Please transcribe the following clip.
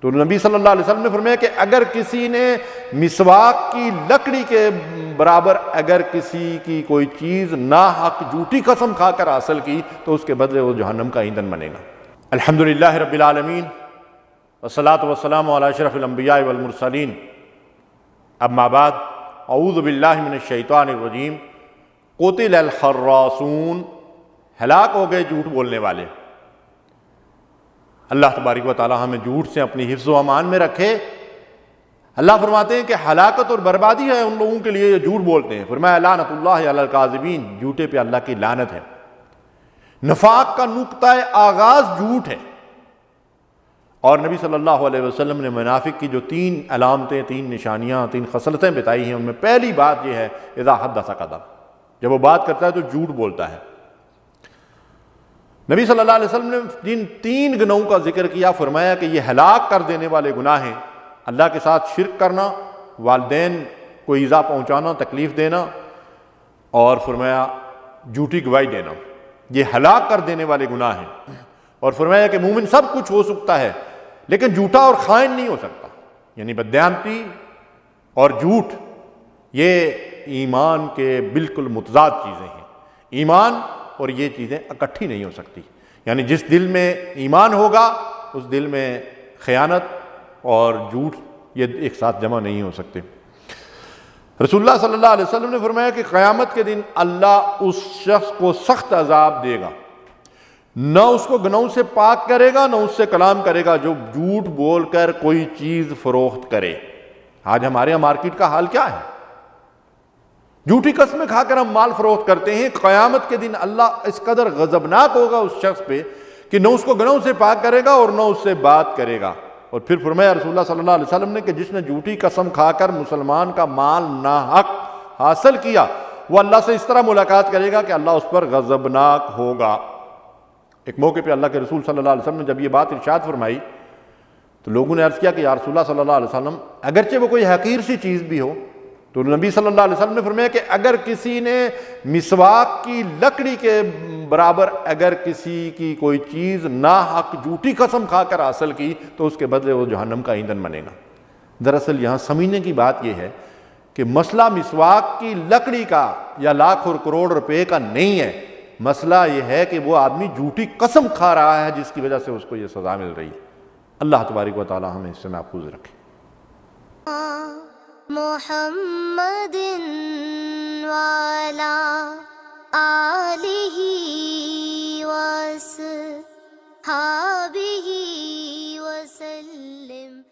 تو نبی صلی اللہ علیہ وسلم نے فرمایا کہ اگر کسی نے مسواک کی لکڑی کے برابر اگر کسی کی کوئی چیز ناحق جھوٹی قسم کھا کر حاصل کی تو اس کے بدلے وہ جہنم کا ایندھن بنے گا۔ الحمدللہ رب العالمین والصلاة والسلام علی اشرف الانبیاء والمرسلین، اما بعد، اعوذ باللہ من الشیطان الرجیم۔ قتل الخراصون، ہلاک ہو گئے جھوٹ بولنے والے۔ اللہ تبارک و تعالی ہمیں جھوٹ سے اپنی حفظ و امان میں رکھے۔ اللہ فرماتے ہیں کہ ہلاکت اور بربادی ہے ان لوگوں کے لیے جو جھوٹ بولتے ہیں۔ فرمایا لعنت اللہ علی الکاذبین، جھوٹے پہ اللہ کی لعنت ہے۔ نفاق کا نقطہ آغاز جھوٹ ہے، اور نبی صلی اللہ علیہ وسلم نے منافق کی جو 3 علامتیں، 3 نشانیاں، 3 خصلتیں بتائی ہیں، ان میں پہلی بات یہ ہے اذا حدث کذب، جب وہ بات کرتا ہے تو جھوٹ بولتا ہے۔ نبی صلی اللہ علیہ وسلم نے جن 3 گناہوں کا ذکر کیا، فرمایا کہ یہ ہلاک کر دینے والے گناہ ہیں: اللہ کے ساتھ شرک کرنا، والدین کو ایذا پہنچانا، تکلیف دینا، اور فرمایا جھوٹی گواہی دینا۔ یہ ہلاک کر دینے والے گناہ ہیں۔ اور فرمایا کہ مومن سب کچھ ہو سکتا ہے لیکن جھوٹا اور خائن نہیں ہو سکتا، یعنی بددیانتی اور جھوٹ یہ ایمان کے بالکل متضاد چیزیں ہیں۔ ایمان اور یہ چیزیں اکٹھی نہیں ہو سکتی، یعنی جس دل میں ایمان ہوگا اس دل میں خیانت اور جھوٹ یہ ایک ساتھ جمع نہیں ہو سکتے۔ رسول اللہ صلی اللہ علیہ وسلم نے فرمایا کہ قیامت کے دن اللہ اس شخص کو سخت عذاب دے گا، نہ اس کو گناہوں سے پاک کرے گا، نہ اس سے کلام کرے گا، جو جھوٹ بول کر کوئی چیز فروخت کرے۔ آج ہمارے یہاں مارکیٹ کا حال کیا ہے؟ جھوٹی قسمیں کھا کر ہم مال فروخت کرتے ہیں۔ قیامت کے دن اللہ اس قدر غضبناک ہوگا اس شخص پہ کہ نہ اس کو گناہوں سے پاک کرے گا اور نہ اس سے بات کرے گا۔ اور پھر فرمایا رسول اللہ صلی اللہ علیہ وسلم نے کہ جس نے جھوٹی قسم کھا کر مسلمان کا مال ناحق حاصل کیا، وہ اللہ سے اس طرح ملاقات کرے گا کہ اللہ اس پر غضبناک ہوگا۔ ایک موقع پہ اللہ کے رسول صلی اللہ علیہ وسلم نے جب یہ بات ارشاد فرمائی تو لوگوں نے عرض کیا کہ یا رسول اللہ صلی اللہ علیہ وسلم، اگرچہ وہ کوئی حقیر سی چیز بھی ہو، تو نبی صلی اللہ علیہ وسلم نے فرمایا کہ اگر کسی نے مسواک کی لکڑی کے برابر اگر کسی کی کوئی چیز ناحق جھوٹی قسم کھا کر حاصل کی تو اس کے بدلے وہ جہنم کا ایندھن بنے گا۔ دراصل یہاں سمجھنے کی بات یہ ہے کہ مسئلہ مسواک کی لکڑی کا یا لاکھ اور کروڑ روپے کا نہیں ہے، مسئلہ یہ ہے کہ وہ آدمی جھوٹی قسم کھا رہا ہے جس کی وجہ سے اس کو یہ سزا مل رہی ہے۔ اللہ تبارک و تعالی ہمیں اس سے محفوظ رکھے۔ محمد وعلى آلہ وصحبہ وسلم۔